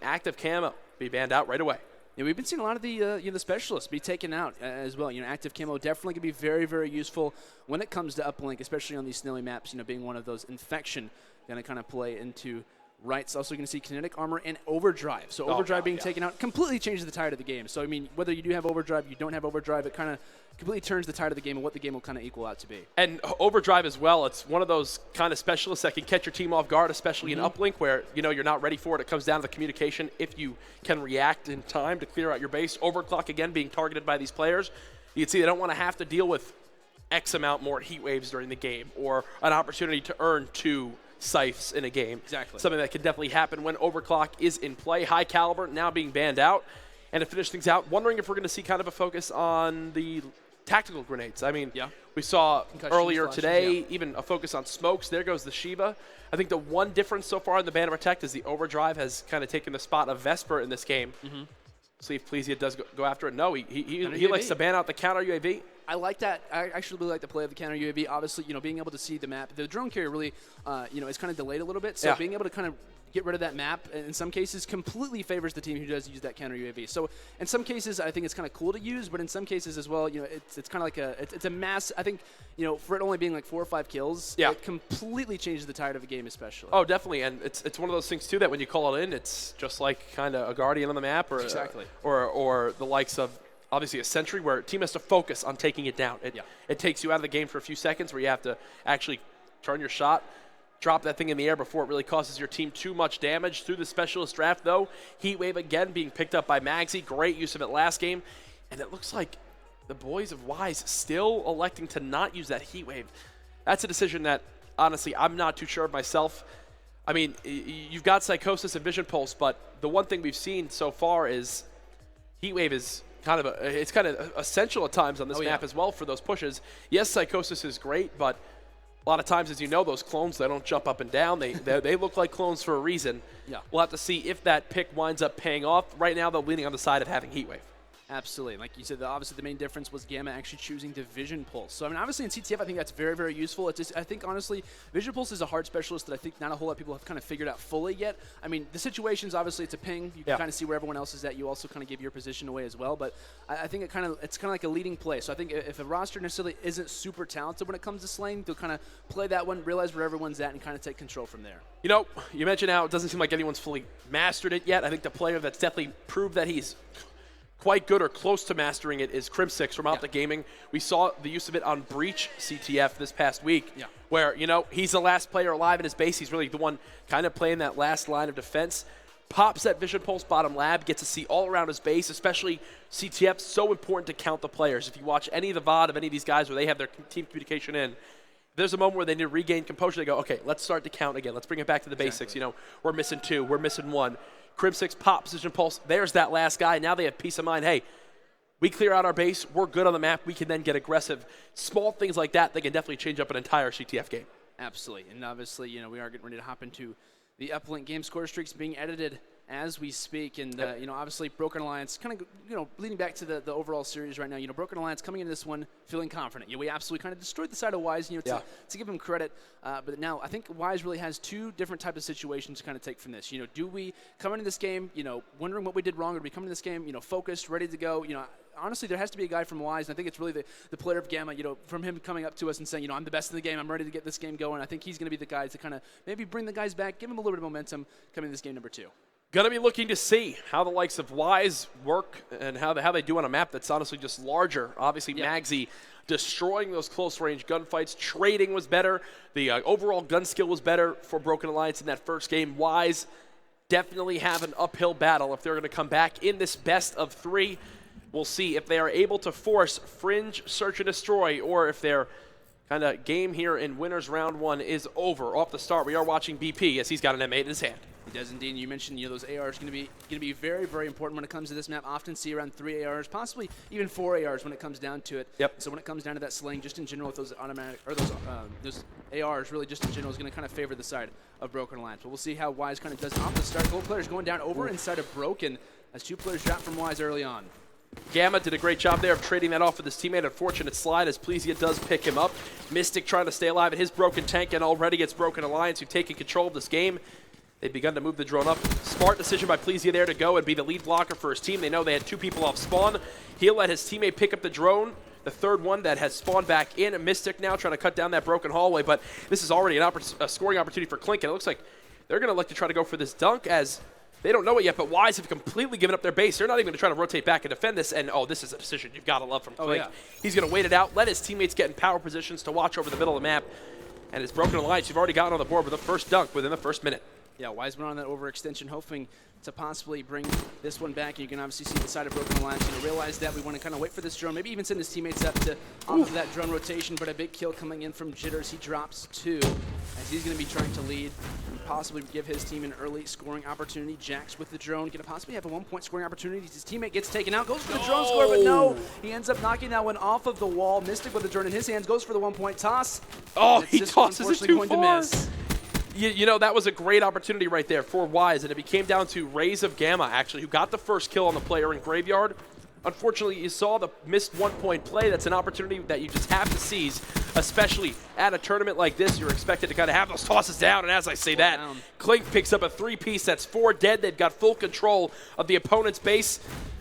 active camo be banned out right away. Yeah, we've been seeing a lot of the the specialists be taken out as well. Active camo definitely can be very, very useful when it comes to uplink, especially on these snowy maps. Being one of those infection going to kind of play into rights. Also going to see kinetic armor and overdrive. So overdrive being taken out completely changes the tide of the game. So whether you do have overdrive, you don't have overdrive, it kind of completely turns the tide of the game and what the game will kind of equal out to be. And overdrive as well, it's one of those kind of specialists that can catch your team off guard, especially in uplink where you're not ready for it. It comes down to the communication. If you can react in time to clear out your base, overclock again being targeted by these players, you can see they don't want to have to deal with X amount more heat waves during the game or an opportunity to earn 2 scythes in a game. Exactly. Something that can definitely happen when overclock is in play. High caliber now being banned out. And to finish things out, wondering if we're going to see kind of a focus on the tactical grenades. We saw earlier today even a focus on smokes. There goes the Shiva. I think the one difference so far in the Ban of Protect is the overdrive has kind of taken the spot of Vesper in this game. See if Plesia does go after it. No, he likes to ban out the counter UAV. I like that. I actually really like the play of the counter UAV. Obviously, being able to see the map. The drone carrier really, is kind of delayed a little bit. So being able to kind of get rid of that map, in some cases, completely favors the team who does use that counter UAV. So in some cases, I think it's kind of cool to use, but in some cases as well, it's kind of like it's a mass. I think, for it only being like 4 or 5 kills, it completely changes the tide of a game, especially. Oh, definitely, and it's one of those things too that when you call it in, it's just like kind of a guardian on the map, or or the likes of. Obviously a Sentry where a team has to focus on taking it down. It takes you out of the game for a few seconds where you have to actually turn your shot, drop that thing in the air before it really causes your team too much damage. Through the specialist draft, though, Heat Wave again being picked up by Magsy. Great use of it last game. And it looks like the boys of Wise still electing to not use that Heat Wave. That's a decision that, honestly, I'm not too sure of myself. You've got Psychosis and Vision Pulse, but the one thing we've seen so far is Heat Wave is kind of essential at times on this map as well for those pushes. Yes, Psychosis is great, but a lot of times, as you know, those clones, they don't jump up and down. They look like clones for a reason. We'll have to see if that pick winds up paying off. Right now, they're leaning on the side of having Heatwave. Absolutely. Like you said, obviously the main difference was Gamma actually choosing the Vision Pulse. So, obviously in CTF, I think that's very, very useful. It's just, I think, honestly, Vision Pulse is a hard specialist that I think not a whole lot of people have kind of figured out fully yet. The situations, obviously, it's a ping. You can kind of see where everyone else is at. You also kind of give your position away as well. But I think it's kind of like a leading play. So I think if a roster necessarily isn't super talented when it comes to slaying, they'll kind of play that one, realize where everyone's at, and kind of take control from there. You mentioned how it doesn't seem like anyone's fully mastered it yet. I think the player that's definitely proved that he's quite good or close to mastering it is Crim6 from Uplink Gaming. We saw the use of it on Breach CTF this past week, where, he's the last player alive in his base. He's really the one kind of playing that last line of defense. Pops that Vision Pulse bottom lab, gets to see all around his base, especially CTF. So important to count the players. If you watch any of the VOD of any of these guys where they have their team communication in, there's a moment where they need to regain composure. They go, okay, let's start to count again. Let's bring it back to the basics. We're missing 2, we're missing 1. Crim6 pops Vision Pulse. There's that last guy. Now they have peace of mind. Hey, we clear out our base. We're good on the map. We can then get aggressive. Small things like that, they can definitely change up an entire CTF game. Absolutely. And obviously, we are getting ready to hop into the Uplink game score streaks being edited as we speak. And, obviously, Broken Alliance kind of, leading back to the overall series right now. Broken Alliance coming into this one feeling confident. We absolutely kind of destroyed the side of Wise, to give them credit. But now I think Wise really has 2 different types of situations to kind of take from this. Do we come into this game, wondering what we did wrong, or do we come into this game, focused, ready to go? Honestly, there has to be a guy from Wise, and I think it's really the player of Gamma, from him coming up to us and saying, I'm the best in the game, I'm ready to get this game going. I think he's going to be the guy to kind of maybe bring the guys back, give them a little bit of momentum coming into this game number 2. Going to be looking to see how the likes of Wise work and how they do on a map that's honestly just larger. Obviously, Magsy destroying those close-range gunfights. Trading was better. The overall gun skill was better for Broken Alliance in that first game. Wise definitely have an uphill battle if they're going to come back in this best of 3. We'll see if they are able to force Fringe, Search, and Destroy, or if their kind of game here in Winners Round 1 is over. Off the start, we are watching BP as he's got an M8 in his hand. He does indeed. You mentioned those ARs going to be very, very important when it comes to this map. Often see around 3 ARs, possibly even 4 ARs when it comes down to it. So when it comes down to that slaying, just in general with those automatic or those ARs, really just in general is going to kind of favor the side of Broken Alliance. But we'll see how Wise kind of does off the start. Gold players going down over inside of Broken as 2 players drop from Wise early on. Gamma did a great job there of trading that off with his teammate. Unfortunate slide as Plesia does pick him up. Mystic trying to stay alive at his broken tank, and already it's Broken Alliance who've taken control of this game. They've begun to move the drone up. Smart decision by Plezia there to go and be the lead blocker for his team. They know they had 2 people off spawn. He'll let his teammate pick up the drone. The third one that has spawned back in. Mystic now trying to cut down that broken hallway, but this is already a scoring opportunity for Clink, and it looks like they're going to look to try to go for this dunk as they don't know it yet, but Wise have completely given up their base. They're not even going to try to rotate back and defend this, and this is a decision you've got to love from Clink. Oh, yeah. He's going to wait it out, let his teammates get in power positions to watch over the middle of the map, and his Broken Alliance, you've already gotten on the board with the first dunk within the first minute. Yeah, Wise went on that overextension, hoping to possibly bring this one back. You can obviously see the side of Broken Alliance. Realize that we want to kind of wait for this drone, maybe even send his teammates up to off of that drone rotation, but a big kill coming in from Jitters. He drops 2 as he's going to be trying to lead and possibly give his team an early scoring opportunity. Jax with the drone, going to possibly have a 1-point scoring opportunity. His teammate gets taken out, goes for the drone score, but no, he ends up knocking that one off of the wall. Mystic with the drone in his hands, goes for the 1-point toss. Oh, he tosses it too going far. to miss. You know, that was a great opportunity right there for Wise, and it became down to Rays of Gamma, actually, who got the first kill on the player in Graveyard. Unfortunately, you saw the missed 1-point play. That's an opportunity that you just have to seize, especially at a tournament like this. You're expected to kind of have those tosses down, and as I say that, Clink picks up a 3-piece. That's 4 dead. They've got full control of the opponent's base.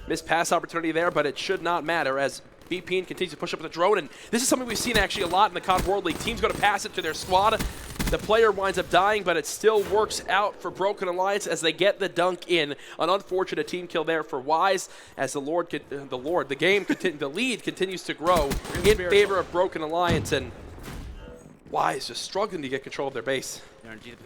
Missed pass opportunity there, but it should not matter as BP continues to push up with the drone, and this is something we've seen actually a lot in the COD World League. Teams go to pass it to their squad. The player winds up dying, but it still works out for Broken Alliance as they get the dunk in. An unfortunate team kill there for Wise as the lead continues to grow in favor of Broken Alliance, and Wise just struggling to get control of their base.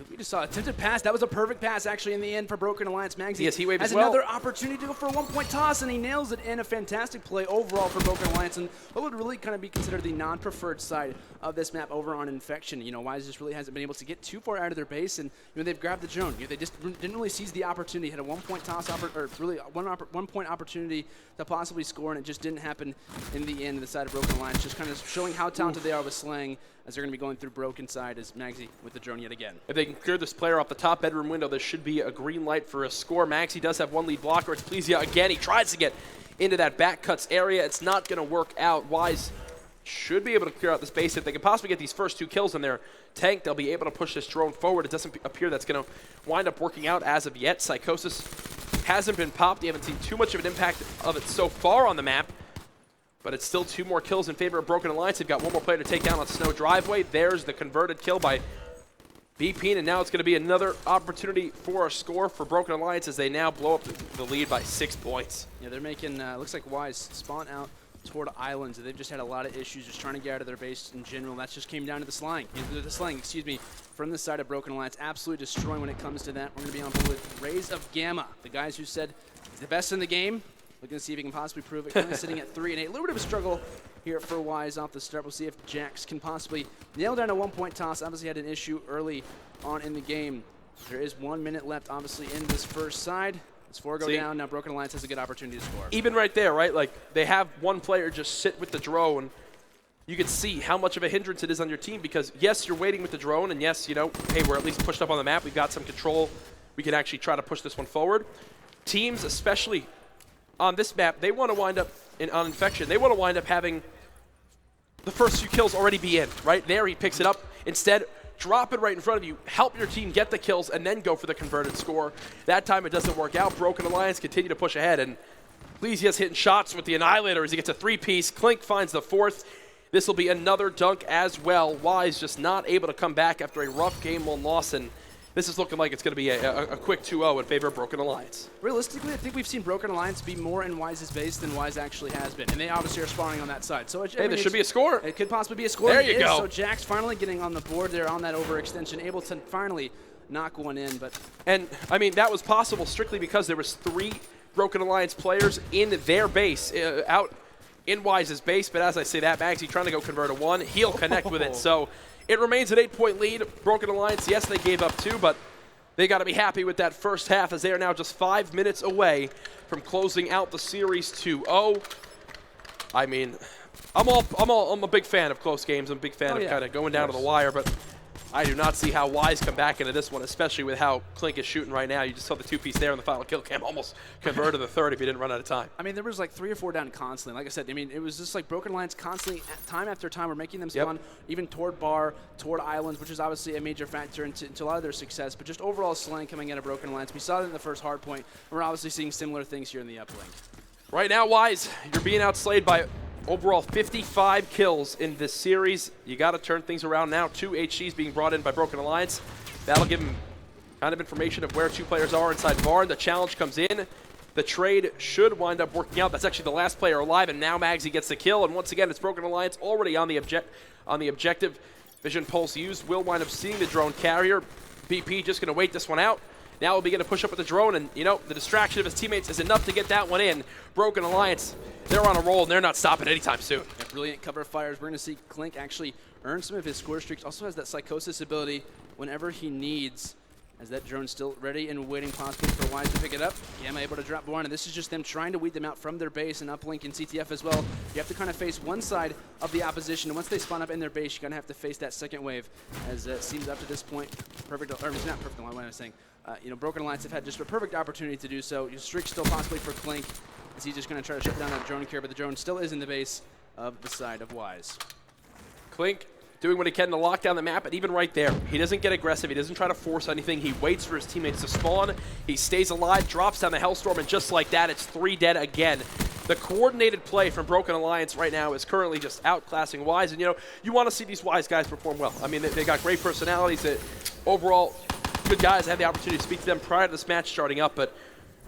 We just saw a attempted pass. That was a perfect pass, actually, in the end for Broken Alliance. Magsy yes, he waved has as well. Another opportunity to go for a 1-point toss, and he nails it in. A fantastic play overall for Broken Alliance, and what would really kind of be considered the non-preferred side of this map over on Infection. Wise just really hasn't been able to get too far out of their base, and they've grabbed the drone. They just didn't really seize the opportunity. Had a 1-point toss, or really one-point opportunity to possibly score, and it just didn't happen in the end. The side of Broken Alliance just kind of showing how talented they are with slaying, as they're going to be going through Broken side as Magsy with the drone yet again. If they can clear this player off the top bedroom window, there should be a green light for a score. Magsy does have 1 lead blocker. It's Plezia again. He tries to get into that back cuts area. It's not going to work out. Wise should be able to clear out this base. If they can possibly get these first 2 kills in their tank, they'll be able to push this drone forward. It doesn't appear that's going to wind up working out as of yet. Psychosis hasn't been popped. You haven't seen too much of an impact of it so far on the map. But it's still 2 more kills in favor of Broken Alliance. They've got 1 more player to take down on Snow Driveway. There's the converted kill by BP, and now it's going to be another opportunity for a score for Broken Alliance as they now blow up the lead by 6 points. Yeah, they're making, looks like Wise spawn out toward Islands. They've just had a lot of issues just trying to get out of their base in general. That just came down to the slang, from the side of Broken Alliance. Absolutely destroying when it comes to that. We're going to be on board with Rays of Gamma, the guys who said he's the best in the game. Looking to see if he can possibly prove it. Currently sitting at 3 and 8. A little bit of a struggle here for Wise off the start. We'll see if Jax can possibly nail down a 1-point toss. Obviously had an issue early on in the game. There is 1 minute left, obviously, in this first side. As 4 go down, now Broken Alliance has a good opportunity to score. Even right there, right? Like, they have 1 player just sit with the drone. You can see how much of a hindrance it is on your team because, yes, you're waiting with the drone, and yes, hey, we're at least pushed up on the map. We've got some control. We can actually try to push this one forward. Teams, especially on this map, they want to wind up on Infection. They want to wind up having the first few kills already be in, right? There, he picks it up. Instead, drop it right in front of you, help your team get the kills, and then go for the converted score. That time, it doesn't work out. Broken Alliance continue to push ahead, and Plezia's hitting shots with the Annihilator as he gets a 3-piece. Clink finds the 4th. This will be another dunk as well. Wise just not able to come back after a rough game on Lawson. This is looking like it's going to be a quick 2-0 in favor of Broken Alliance. Realistically, I think we've seen Broken Alliance be more in Wise's base than Wise actually has been, and they obviously are spawning on that side. So hey, there should be a score. It could possibly be a score. There you go. So Jax finally getting on the board there on that overextension, able to finally knock one in. And, I mean, that was possible strictly because there was 3 Broken Alliance players in their base, out in Wise's base. But as I say that, Magsy trying to go convert a 1. He'll connect with it. So it remains an 8-point lead. Broken Alliance, yes, they gave up 2, but they got to be happy with that first half as they are now just 5 minutes away from closing out the series 2-0. I mean, I'm a big fan of close games. I'm a big fan of kind of going down to the wire, but I do not see how Wise come back into this one, especially with how Clink is shooting right now. You just saw the two-piece there in the final kill cam almost converted the third if he didn't run out of time. I mean, there was like 3 or 4 down constantly. Like I said, I mean, it was just like Broken Alliance constantly, time after time, we're making them spawn even toward bar, toward islands, which is obviously a major factor into a lot of their success. But just overall slang coming out of Broken Alliance. We saw that in the first hard point. We're obviously seeing similar things here in the uplink. Right now, Wise, you're being outslayed by overall 55 kills in this series. You got to turn things around now. 2 HCs being brought in by Broken Alliance. That'll give them kind of information of where 2 players are inside barn. The challenge comes in. The trade should wind up working out. That's actually the last player alive, and now Magsy gets the kill. And once again, it's Broken Alliance already on the objective. Vision Pulse used. Will wind up seeing the drone carrier. BP just going to wait this one out. Now we'll begin to push up with the drone, and, you know, the distraction of his teammates is enough to get that one in. Broken Alliance, they're on a roll, and they're not stopping anytime soon. Yeah, brilliant cover fires. We're going to see Clink actually earn some of his score streaks. Also has that Psychosis ability whenever he needs, as that drone's still ready and waiting possibly for Wise to pick it up. Gamma able to drop one, and this is just them trying to weed them out from their base, and Uplink and CTF as well. You have to kind of face one side of the opposition, and once they spawn up in their base, you're going to have to face that second wave, as it seems up to this point, perfect, or it's not perfect, what am I saying? You know, Broken Alliance have had just a perfect opportunity to do so. Your streak still possibly for Clink, as he's just going to try to shut down that drone carrier, but the drone still is in the base of the side of Wise. Clink doing what he can to lock down the map, and even right there, he doesn't get aggressive. He doesn't try to force anything. He waits for his teammates to spawn. He stays alive, drops down the Hellstorm, and just like that, it's 3 dead again. The coordinated play from Broken Alliance right now is currently just outclassing Wise, and, you know, you want to see these Wise guys perform well. I mean, they got great personalities. Overall, good guys. I had the opportunity to speak to them prior to this match starting up, but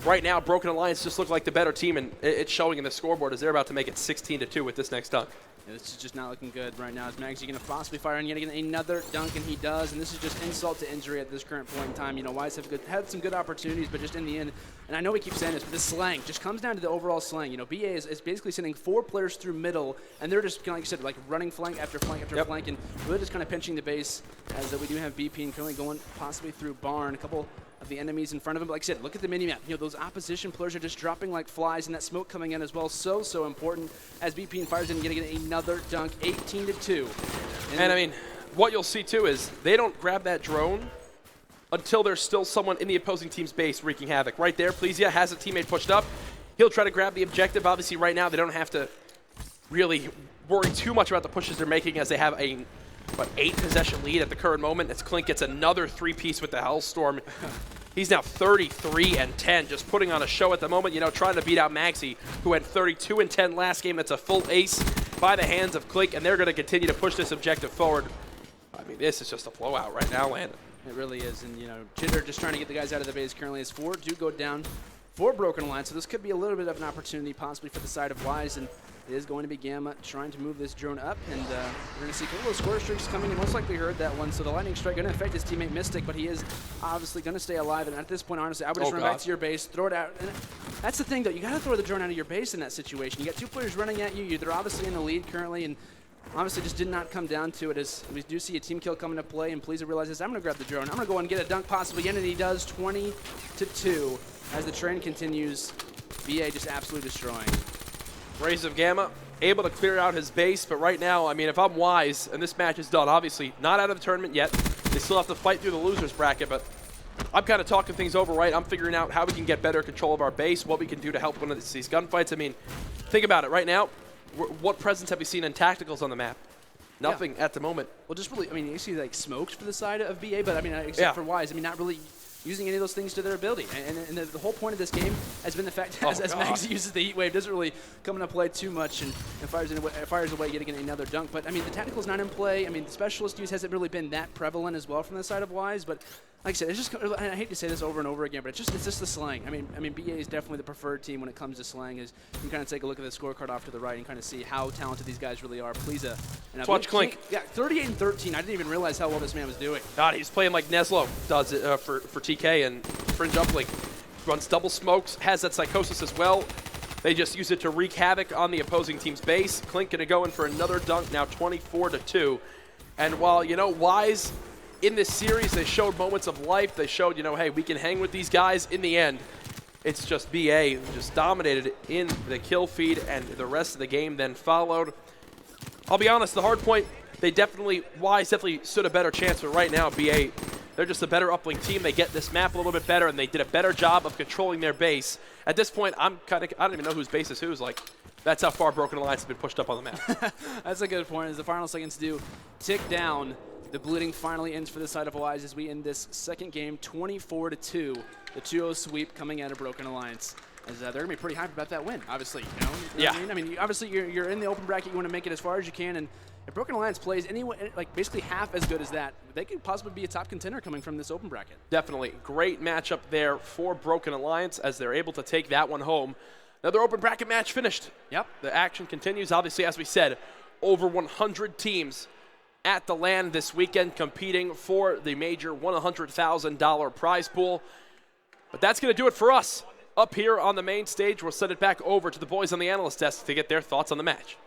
right now, Broken Alliance just look like the better team, and it's showing in the scoreboard as they're about to make it 16-2 with this next dunk. Yeah, this is just not looking good right now. Is Magsy going to possibly fire on yet again another dunk, and he does, and this is just insult to injury at this current point in time. You know, Wise have had some good opportunities, but just in the end, and I know we keep saying this, but this slang just comes down to the overall slang. You know, BA is basically sending 4 players through middle, and they're just, like you said, like running flank after flank after flank, and really just kind of pinching the base, as we do have BP and currently going possibly through barn. A couple of the enemies in front of him. But like I said, look at the mini-map. You know, those opposition players are just dropping like flies, and that smoke coming in as well. So important as BP fires in and getting another dunk, 18-2. And I mean, what you'll see too is they don't grab that drone until there's still someone in the opposing team's base wreaking havoc. Right there, Plesia has a teammate pushed up. He'll try to grab the objective. Obviously, right now, they don't have to really worry too much about the pushes they're making, as they have a 8-possession lead at the current moment, as Clink gets another 3-piece with the Hellstorm. He's now 33-10, just putting on a show at the moment, you know, trying to beat out Magsy, who had 32-10 last game. That's a full ace by the hands of Clink, and they're going to continue to push this objective forward. I mean, this is just a blowout right now, Landon. It really is, and, you know, Jitter just trying to get the guys out of the base currently, as 4 do go down for Broken Alliance, so this could be a little bit of an opportunity possibly for the side of Wise, and it is going to be Gamma trying to move this drone up, and we're going to see a couple of score streaks coming in. Most likely heard that one, so the lightning strike going to affect his teammate Mystic, but he is obviously going to stay alive. And at this point, honestly, I would just run back to your base, throw it out. And that's the thing, though. You got to throw the drone out of your base in that situation. You got 2 players running at you. They're obviously in the lead currently, and obviously just did not come down to it, as we do see a team kill coming to play, and Pleaser realizes, I'm going to grab the drone. I'm going to go and get a dunk possibly again, and he does, 20-2. As the train continues, BA just absolutely destroying. Rays of Gamma able to clear out his base, but right now, I mean, if I'm Wise, and this match is done, obviously not out of the tournament yet, they still have to fight through the losers bracket, but I'm kind of talking things over, right? I'm figuring out how we can get better control of our base, what we can do to help win these gunfights. I mean, think about it right now. What presence have we seen in tacticals on the map? Nothing at the moment. Well, just really, I mean, you see like smokes for the side of BA, but I mean, except for Wise, I mean, not really using any of those things to their ability. And the whole point of this game has been the fact that as Magsy uses the heat wave, doesn't really come into play too much, and fires away getting another dunk. But I mean, the tactical's not in play. I mean, the specialist use hasn't really been that prevalent as well from the side of Wise, but like I said, it's just, and I hate to say this over and over again, but it's just the slang. I mean, BA is definitely the preferred team when it comes to slang. As you can kind of take a look at the scorecard off to the right and kind of see how talented these guys really are. Please, watch Clink. Yeah, 38-13. I didn't even realize how well this man was doing. God, he's playing like Neslo does it for TK, and Fringe Uplink runs double smokes, has that Psychosis as well. They just use it to wreak havoc on the opposing team's base. Clink gonna go in for another dunk, now 24-2. And while, you know, Wise in this series, they showed moments of life. They showed, you know, hey, we can hang with these guys. In the end, it's just BA who just dominated in the kill feed, and the rest of the game then followed. I'll be honest, the hard point Wise definitely stood a better chance, but right now, BA, they're just a better Uplink team. They get this map a little bit better, and they did a better job of controlling their base. At this point, I don't even know whose base is whose. Like, that's how far Broken Alliance has been pushed up on the map. That's a good point. As the final seconds do tick down, the bleeding finally ends for the side of Wise as we end this second game, 24-2. The 2-0 sweep coming out of Broken Alliance. As they're going to be pretty happy about that win, obviously. You know? Yeah. I mean, obviously you're in the open bracket. You want to make it as far as you can, and if Broken Alliance plays like basically half as good as that, they could possibly be a top contender coming from this open bracket. Definitely. Great matchup there for Broken Alliance as they're able to take that one home. Another open bracket match finished. Yep. The action continues. Obviously, as we said, over 100 teams at the LAN this weekend competing for the major $100,000 prize pool. But that's going to do it for us. Up here on the main stage, we'll send it back over to the boys on the analyst desk to get their thoughts on the match.